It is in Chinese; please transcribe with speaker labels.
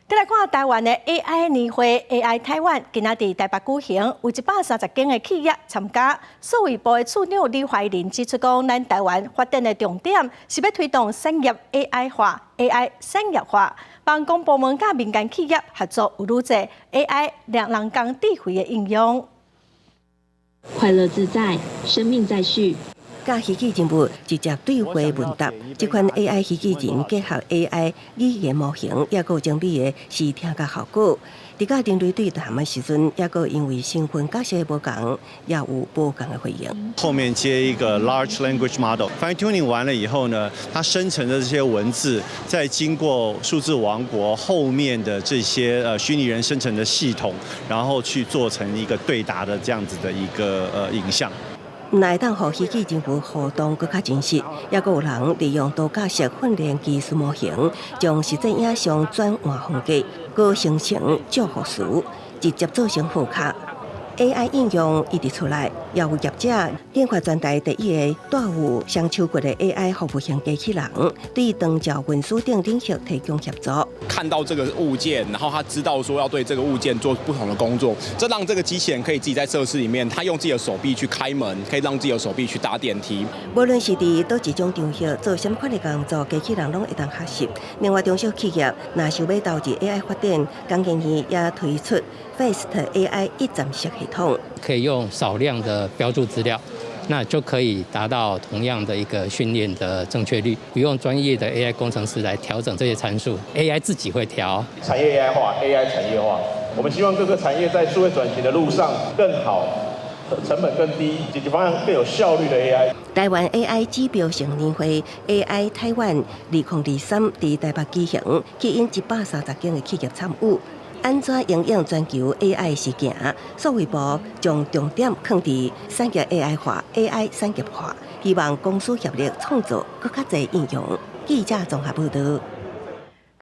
Speaker 1: 再来看台湾的 AI 年会 AI 台湾，今仔伫台北举行，有130间的企业参加。数位部的处长李怀林指出讲，咱台湾发展的重点是要推动产业 AI 化、AI 产业化，帮公部门甲民间企业合作有愈侪 AI 让人工智慧的应用。
Speaker 2: 快乐自在，生命在续。
Speaker 3: 甲机器人物直接对话问答，这款 AI 机器人结合 AI 语言模型，也有精美的视听甲效果。伫甲人类对谈的时阵，也有因为身份角色无同，也有不同的回应。
Speaker 4: 后面接一个 large language model，fine tuning 完了以后呢，它生成的这些文字，再经过数字王国后面的这些虚拟人生成的系统，然后去做成一个对答的这样子的一个影像。
Speaker 3: 会当互机器人物互动更加真实，也有人利用多角色训练技术模型，将实际影像转换风格，搁生成祝福词，直接做成副卡。AI 应用一直出来，也有业者研发全台第一个带有双手骨的 AI 服务型机器人，对长照文书等领域提供协助。
Speaker 5: 看到这个物件，然后他知道说要对这个物件做不同的工作，这让这个机器人可以自己在设施里面，他用自己的手臂去开门，可以让自己的手臂去搭电梯。
Speaker 3: 无论是伫倒一种场合做什么款的工作，机器人拢会当学习。另外，中小企业若想要投资 AI 发展，今年也推出 Fast AI 一站式系统，
Speaker 6: 可以用少量的标注资料，那就可以达到同样的一个训练的正确率，不用专业的 AI 工程师来调整这些参数 ，AI 自己会调。
Speaker 7: 产业 AI 化 ，AI 产业化，我们希望各个产业在数位转型的路上更好，成本更低，解决方案更有效率的 AI。
Speaker 3: 台湾 AI 指标性年会 AI 台湾2023伫台北举行，吸引130间的企业参与。安怎应用全球 AI 事件？数位部将重点放伫产业 AI 化、AI 产业化，希望公司协力创造更加侪应用。记者综合报道。